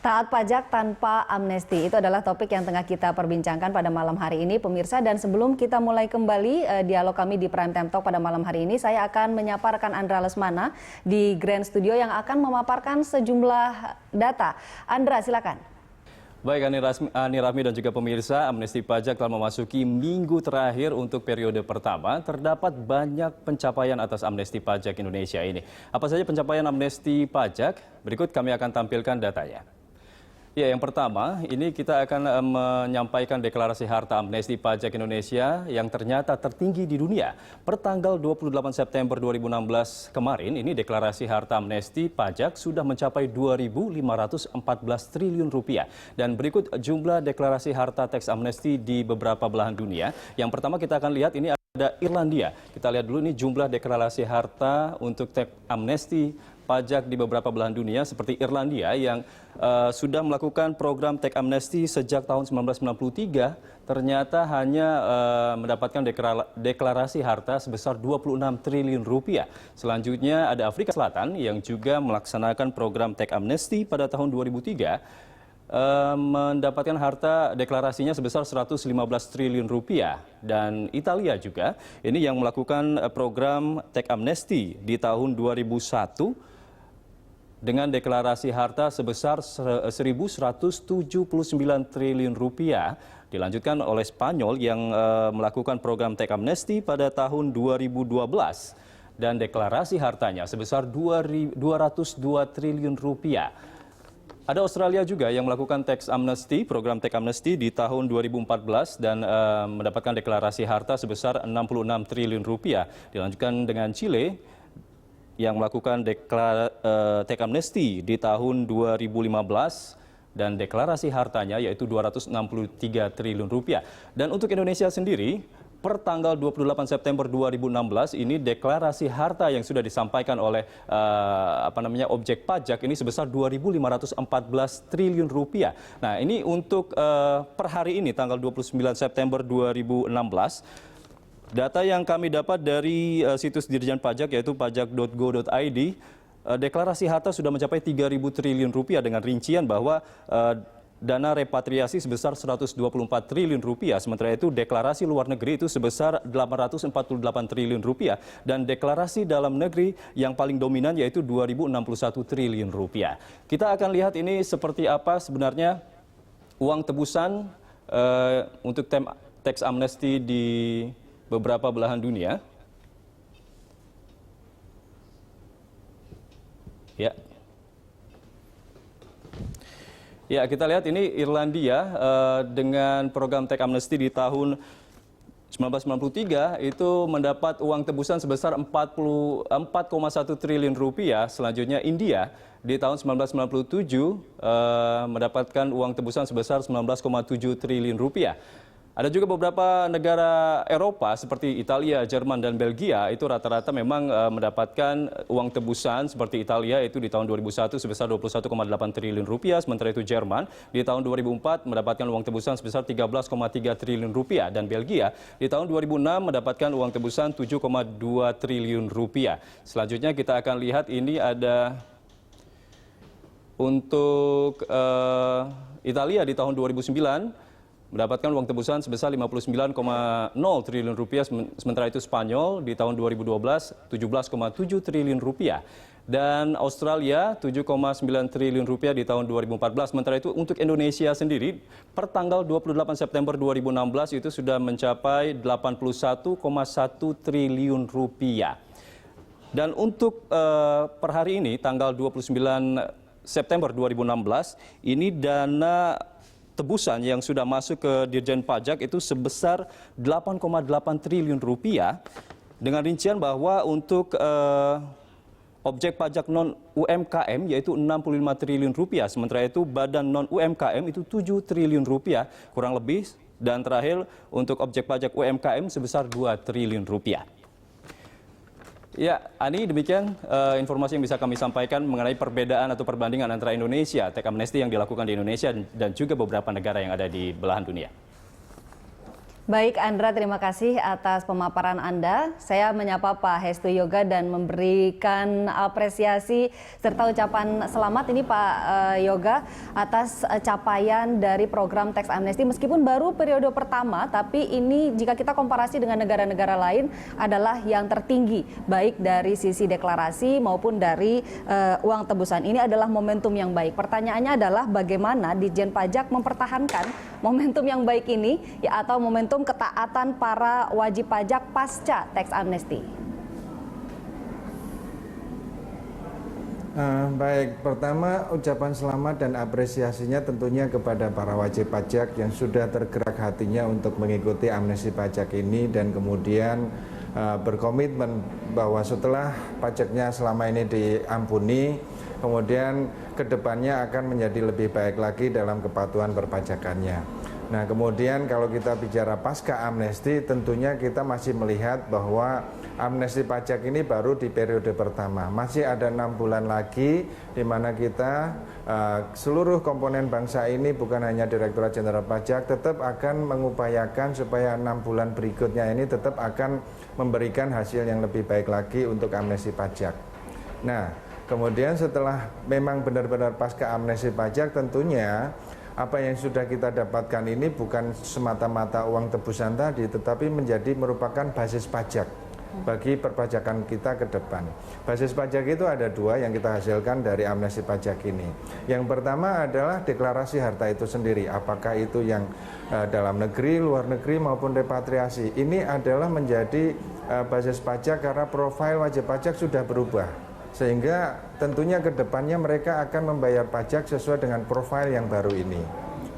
Taat pajak tanpa amnesti, itu adalah topik yang tengah kita perbincangkan pada malam hari ini, pemirsa. Dan sebelum kita mulai kembali dialog kami di Prime Time Talk pada malam hari ini, saya akan menyapa rekan Andra Lesmana di Grand Studio yang akan memaparkan sejumlah data. Andra, silakan. Baik, Ani Rahmi dan juga pemirsa, amnesti pajak telah memasuki minggu terakhir untuk periode pertama. Terdapat banyak pencapaian atas amnesti pajak Indonesia ini. Apa saja pencapaian amnesti pajak? Berikut kami akan tampilkan datanya. Ya, yang pertama, ini kita akan menyampaikan deklarasi harta amnesti pajak Indonesia yang ternyata tertinggi di dunia. Per tanggal 28 September 2016 kemarin, ini deklarasi harta amnesti pajak sudah mencapai 2.514 triliun rupiah. Dan berikut jumlah deklarasi harta teks amnesti di beberapa belahan dunia. Yang pertama kita akan lihat ini ada Irlandia. Kita lihat dulu ini jumlah deklarasi harta untuk teks amnesti pajak di beberapa belahan dunia seperti Irlandia yang sudah melakukan program teks amnesti sejak tahun 1993 ternyata hanya mendapatkan deklarasi harta sebesar 26 triliun rupiah. Selanjutnya ada Afrika Selatan yang juga melaksanakan program teks amnesti pada tahun 2003 mendapatkan harta deklarasinya sebesar 115 triliun rupiah. Dan Italia juga ini yang melakukan program teks amnesti di tahun 2001 dengan deklarasi harta sebesar 1.179 triliun rupiah. Dilanjutkan oleh Spanyol yang melakukan program teks amnesti pada tahun 2012 dan deklarasi hartanya sebesar 202 triliun rupiah. Ada Australia juga yang melakukan teks amnesti, program teks amnesti di tahun 2014 dan mendapatkan deklarasi harta sebesar 66 triliun rupiah. Dilanjutkan dengan Chile yang melakukan teks amnesti di tahun 2015 dan deklarasi hartanya yaitu 263 triliun rupiah. Dan untuk Indonesia sendiri, per tanggal 28 September 2016 ini deklarasi harta yang sudah disampaikan oleh objek pajak ini sebesar 2.514 triliun rupiah. Nah, ini untuk per hari ini tanggal 29 September 2016. Data yang kami dapat dari situs Dirjen Pajak yaitu pajak.go.id, deklarasi harta sudah mencapai 3.000 triliun rupiah dengan rincian bahwa dana repatriasi sebesar 124 triliun rupiah. Sementara itu deklarasi luar negeri itu sebesar 848 triliun rupiah. Dan deklarasi dalam negeri yang paling dominan yaitu 2.061 triliun rupiah. Kita akan lihat ini seperti apa sebenarnya uang tebusan untuk teks amnesti di beberapa belahan dunia. Ya, kita lihat ini Irlandia dengan program teks amnesti di tahun 1993 itu mendapat uang tebusan sebesar 4,1 triliun rupiah. Selanjutnya India di tahun 1997 mendapatkan uang tebusan sebesar 19,7 triliun rupiah. Ada juga beberapa negara Eropa seperti Italia, Jerman, dan Belgia itu rata-rata memang mendapatkan uang tebusan seperti Italia itu di tahun 2001 sebesar 21,8 triliun rupiah, sementara itu Jerman di tahun 2004 mendapatkan uang tebusan sebesar 13,3 triliun rupiah dan Belgia di tahun 2006 mendapatkan uang tebusan 7,2 triliun rupiah. Selanjutnya kita akan lihat ini ada untuk Italia di tahun 2009 mendapatkan uang tebusan sebesar 59,0 triliun rupiah, sementara itu Spanyol di tahun 2012 17,7 triliun rupiah dan Australia 7,9 triliun rupiah di tahun 2014. Sementara itu untuk Indonesia sendiri per tanggal 28 September 2016 itu sudah mencapai 81,1 triliun rupiah. Dan untuk per hari ini tanggal 29 September 2016 ini dana tebusan yang sudah masuk ke Dirjen Pajak itu sebesar 8,8 triliun rupiah dengan rincian bahwa untuk objek pajak non UMKM yaitu 65 triliun rupiah, sementara itu badan non UMKM itu 7 triliun rupiah kurang lebih, dan terakhir untuk objek pajak UMKM sebesar 2 triliun rupiah. Ya, Ani, demikian informasi yang bisa kami sampaikan mengenai perbedaan atau perbandingan antara Indonesia, teks amnesti yang dilakukan di Indonesia dan juga beberapa negara yang ada di belahan dunia. Baik Andra, terima kasih atas pemaparan Anda. Saya menyapa Pak Hestu Yoga dan memberikan apresiasi serta ucapan selamat ini Pak Yoga atas capaian dari program teks amnesti. Meskipun baru periode pertama, tapi ini jika kita komparasi dengan negara-negara lain adalah yang tertinggi, baik dari sisi deklarasi maupun dari uang tebusan. Ini adalah momentum yang baik. Pertanyaannya adalah bagaimana Ditjen Pajak mempertahankan momentum yang baik ini, ya, atau momentum ketaatan para wajib pajak pasca teks amnesti. Baik, pertama ucapan selamat dan apresiasinya tentunya kepada para wajib pajak yang sudah tergerak hatinya untuk mengikuti amnesti pajak ini dan kemudian berkomitmen bahwa setelah pajaknya selama ini diampuni, kemudian kedepannya akan menjadi lebih baik lagi dalam kepatuhan perpajakannya. Nah, kemudian kalau kita bicara pasca amnesti, tentunya kita masih melihat bahwa amnesti pajak ini baru di periode pertama. Masih ada 6 bulan lagi di mana kita seluruh komponen bangsa ini, bukan hanya Direktorat Jenderal Pajak, tetap akan mengupayakan supaya 6 bulan berikutnya ini tetap akan memberikan hasil yang lebih baik lagi untuk amnesti pajak. Nah, kemudian setelah memang benar-benar pasca amnesti pajak, tentunya apa yang sudah kita dapatkan ini bukan semata-mata uang tebusan tadi, tetapi merupakan basis pajak bagi perpajakan kita ke depan. Basis pajak itu ada 2 yang kita hasilkan dari amnesti pajak ini. Yang pertama adalah deklarasi harta itu sendiri, apakah itu yang dalam negeri, luar negeri maupun repatriasi. Ini adalah menjadi basis pajak karena profil wajib pajak sudah berubah. Sehingga tentunya ke depannya mereka akan membayar pajak sesuai dengan profil yang baru ini.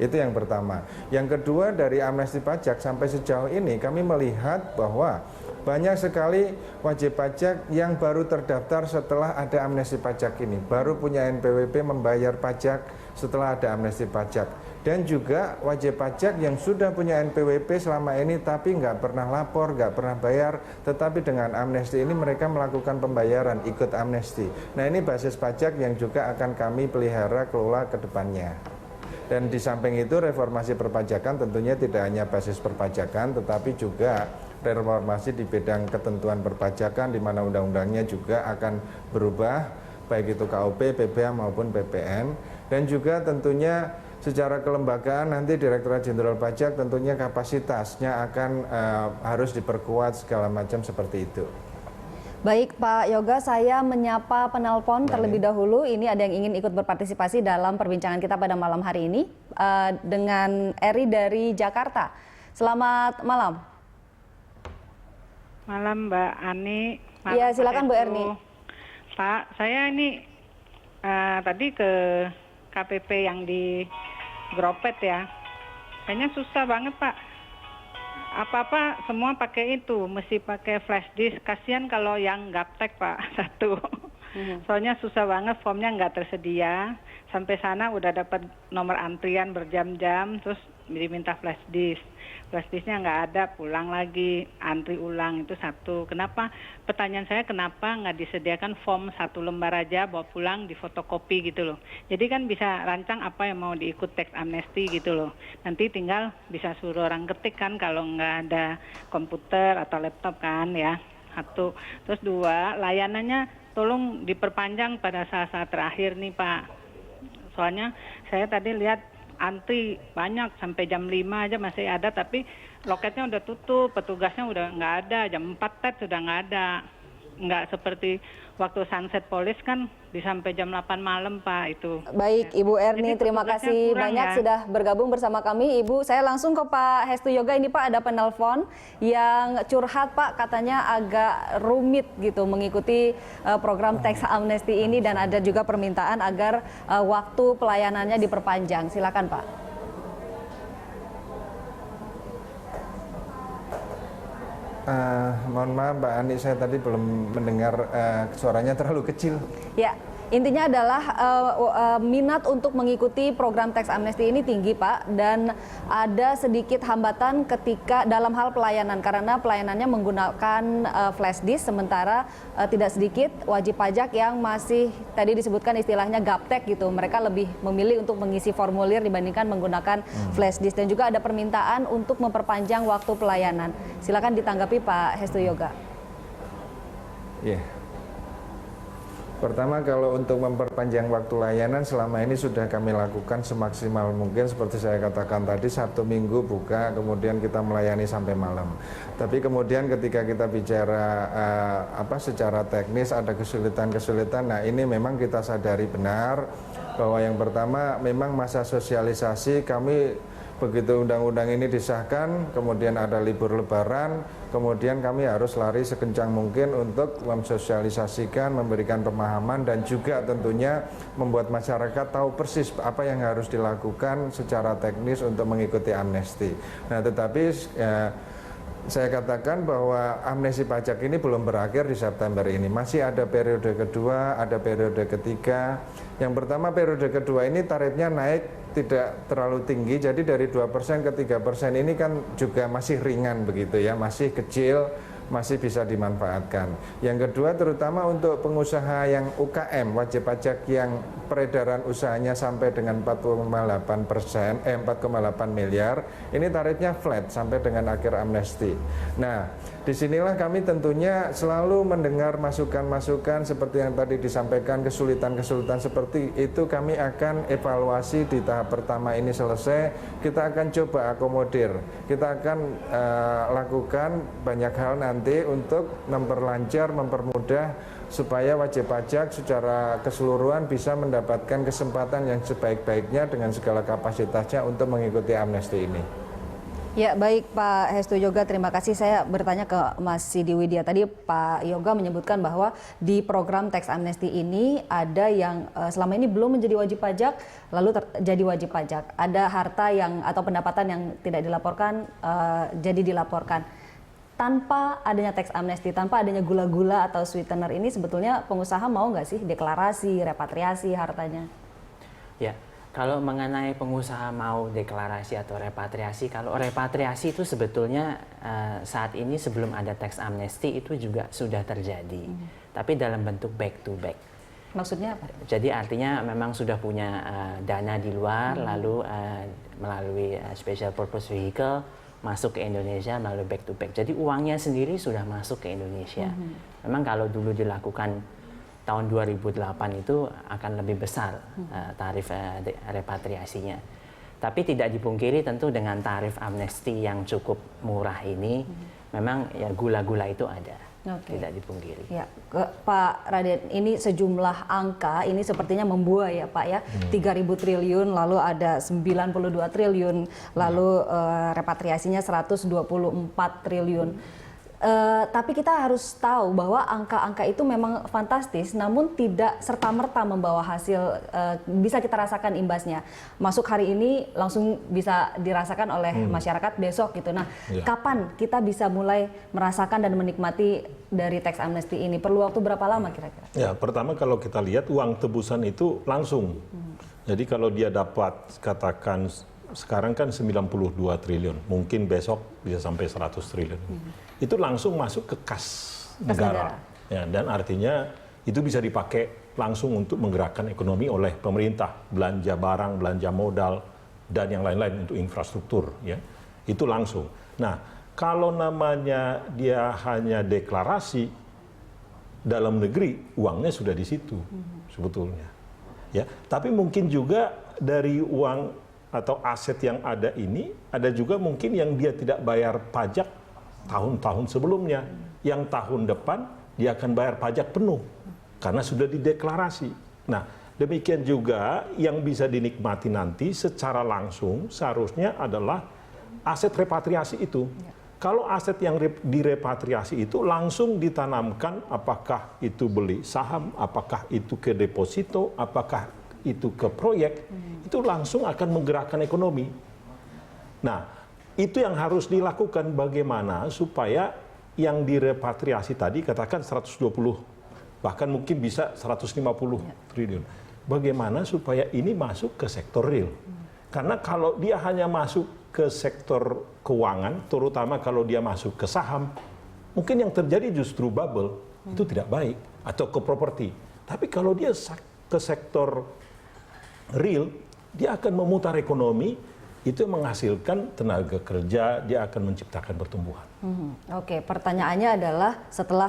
Itu yang pertama. Yang kedua, dari amnesti pajak sampai sejauh ini kami melihat bahwa banyak sekali wajib pajak yang baru terdaftar setelah ada amnesti pajak ini. Baru punya NPWP membayar pajak setelah ada amnesti pajak. Dan juga wajib pajak yang sudah punya NPWP selama ini tapi nggak pernah lapor, nggak pernah bayar, tetapi dengan amnesti ini mereka melakukan pembayaran ikut amnesti. Nah, ini basis pajak yang juga akan kami pelihara kelola ke depannya. Dan di samping itu reformasi perpajakan tentunya tidak hanya basis perpajakan tetapi juga reformasi di bidang ketentuan perpajakan di mana undang-undangnya juga akan berubah baik itu KUP, PPh maupun PPN, dan juga tentunya secara kelembagaan nanti Direktorat Jenderal Pajak tentunya kapasitasnya akan harus diperkuat segala macam seperti itu. Baik Pak Yoga, saya menyapa penelpon terlebih dahulu. Ini ada yang ingin ikut berpartisipasi dalam perbincangan kita pada malam hari ini dengan Eri dari Jakarta. Selamat malam. Malam Mbak Ani. Iya, silakan Bu Erni. Pak, saya ini tadi ke KPP yang di Gropet ya, kayaknya susah banget Pak. Apa-apa semua pakai itu, mesti pakai flash disk. Kasihan kalau yang gaptek Pak, satu. Soalnya susah banget, formnya nggak tersedia. Sampai sana udah dapat nomor antrian berjam-jam, terus diminta flash disk. Flash disknya nggak ada, pulang lagi, antri ulang, itu satu. Kenapa? Pertanyaan saya kenapa nggak disediakan form 1 lembar aja, bawa pulang, difotokopi gitu loh. Jadi kan bisa rancang apa yang mau diikut teks amnesti gitu loh. Nanti tinggal bisa suruh orang ketik kan kalau nggak ada komputer atau laptop kan ya. Satu. Terus 2, layanannya tolong diperpanjang pada saat-saat terakhir nih Pak. Soalnya saya tadi lihat antri banyak sampai jam 5 aja masih ada, tapi loketnya udah tutup, petugasnya udah nggak ada, jam 4 tet sudah nggak ada. Nggak seperti waktu sunset police kan bisa sampai jam 8 malam Pak itu. Baik Ibu Erni, terima kasih banyak ya. Sudah bergabung bersama kami Ibu. Saya langsung ke Pak Hestu Yoga. Ini Pak ada penelpon yang curhat Pak, katanya agak rumit gitu mengikuti program teks amnesti ini dan ada juga permintaan agar waktu pelayanannya diperpanjang. Silakan Pak. Mohon maaf Mbak Ani, saya tadi belum mendengar, suaranya terlalu kecil. Ya, Intinya adalah minat untuk mengikuti program tax amnesty ini tinggi, Pak, dan ada sedikit hambatan ketika dalam hal pelayanan karena pelayanannya menggunakan flash disk, sementara tidak sedikit wajib pajak yang masih tadi disebutkan istilahnya gaptek gitu. Mereka lebih memilih untuk mengisi formulir dibandingkan menggunakan flash disk, dan juga ada permintaan untuk memperpanjang waktu pelayanan. Silakan ditanggapi Pak Hestu Yoga. Iya. Pertama, kalau untuk memperpanjang waktu layanan selama ini sudah kami lakukan semaksimal mungkin, seperti saya katakan tadi, Sabtu Minggu buka, kemudian kita melayani sampai malam. Tapi kemudian ketika kita bicara secara teknis ada kesulitan-kesulitan, nah ini memang kita sadari benar bahwa yang pertama memang masa sosialisasi kami begitu undang-undang ini disahkan, kemudian ada libur lebaran, kemudian kami harus lari sekencang mungkin untuk mensosialisasikan, memberikan pemahaman, dan juga tentunya membuat masyarakat tahu persis apa yang harus dilakukan secara teknis untuk mengikuti amnesti. Nah, tetapi saya katakan bahwa amnesti pajak ini belum berakhir di September ini. Masih ada periode kedua, ada periode ketiga. Yang pertama, periode kedua ini tarifnya naik tidak terlalu tinggi, jadi dari 2% ke 3% ini kan juga masih ringan begitu ya, masih kecil, masih bisa dimanfaatkan. Yang kedua, terutama untuk pengusaha yang UKM, wajib pajak yang peredaran usahanya sampai dengan 4,8 miliar, ini tarifnya flat sampai dengan akhir amnesti. Nah, disinilah kami tentunya selalu mendengar masukan-masukan seperti yang tadi disampaikan, kesulitan-kesulitan seperti itu kami akan evaluasi di tahap pertama ini selesai, kita akan coba akomodir, kita akan lakukan banyak hal nanti untuk memperlancar, mempermudah supaya wajib pajak secara keseluruhan bisa mendapatkan kesempatan yang sebaik-baiknya dengan segala kapasitasnya untuk mengikuti amnesti ini. Ya, baik Pak Hestu Yoga, terima kasih. Saya bertanya ke Mas Sidi Widya. Tadi Pak Yoga menyebutkan bahwa di program tax amnesty ini ada yang selama ini belum menjadi wajib pajak, lalu jadi wajib pajak. Ada harta yang atau pendapatan yang tidak dilaporkan jadi dilaporkan. Tanpa adanya tax amnesty, tanpa adanya gula-gula atau sweetener ini, sebetulnya pengusaha mau nggak sih deklarasi, repatriasi hartanya? Ya. Kalau mengenai pengusaha mau deklarasi atau repatriasi, kalau repatriasi itu sebetulnya saat ini sebelum ada tax amnesty itu juga sudah terjadi, tapi dalam bentuk back to back. Maksudnya apa? Jadi artinya memang sudah punya dana di luar, lalu melalui special purpose vehicle masuk ke Indonesia melalui back to back. Jadi uangnya sendiri sudah masuk ke Indonesia. Memang kalau dulu dilakukan tahun 2008 itu akan lebih besar tarif repatriasinya. Tapi tidak dipungkiri tentu dengan tarif amnesti yang cukup murah ini, memang ya gula-gula itu ada, tidak dipungkiri. Ya, Pak Raden, ini sejumlah angka ini sepertinya membuai ya Pak ya, 3.000 triliun, lalu ada 92 triliun, lalu repatriasinya 124 triliun. Tapi kita harus tahu bahwa angka-angka itu memang fantastis, namun tidak serta-merta membawa hasil, bisa kita rasakan imbasnya. Masuk hari ini langsung bisa dirasakan oleh masyarakat besok gitu. Nah, kapan kita bisa mulai merasakan dan menikmati dari tax amnesty ini? Perlu waktu berapa lama kira-kira? Ya, pertama kalau kita lihat uang tebusan itu langsung. Jadi kalau dia dapat katakan sekarang kan 92 triliun, mungkin besok bisa sampai 100 triliun. Itu langsung masuk ke kas negara. Ya, dan artinya itu bisa dipakai langsung untuk menggerakkan ekonomi oleh pemerintah, belanja barang, belanja modal, dan yang lain-lain untuk infrastruktur. Ya. Itu langsung. Nah, kalau namanya dia hanya deklarasi dalam negeri, uangnya sudah di situ sebetulnya. Ya, tapi mungkin juga dari uang atau aset yang ada ini, ada juga mungkin yang dia tidak bayar pajak tahun-tahun sebelumnya, yang tahun depan dia akan bayar pajak penuh karena sudah dideklarasi. Nah, demikian juga yang bisa dinikmati nanti secara langsung seharusnya adalah aset repatriasi itu. Kalau aset yang direpatriasi itu langsung ditanamkan, apakah itu beli saham, apakah itu ke deposito, apakah itu ke proyek, itu langsung akan menggerakkan ekonomi. Nah, itu yang harus dilakukan, bagaimana supaya yang direpatriasi tadi katakan 124 bahkan mungkin bisa 150 triliun. Bagaimana supaya ini masuk ke sektor real? Karena kalau dia hanya masuk ke sektor keuangan, terutama kalau dia masuk ke saham, mungkin yang terjadi justru bubble, itu tidak baik, atau ke properti. Tapi kalau dia ke sektor real, dia akan memutar ekonomi, itu menghasilkan tenaga kerja, dia akan menciptakan pertumbuhan. Oke, pertanyaannya adalah setelah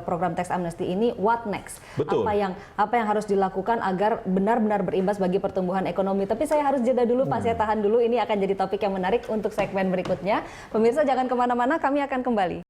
program tax amnesty ini, what next? Betul. Apa yang harus dilakukan agar benar-benar berimbas bagi pertumbuhan ekonomi? Tapi saya harus jeda dulu, Pak. Saya tahan dulu. Ini akan jadi topik yang menarik untuk segmen berikutnya. Pemirsa jangan kemana-mana, kami akan kembali.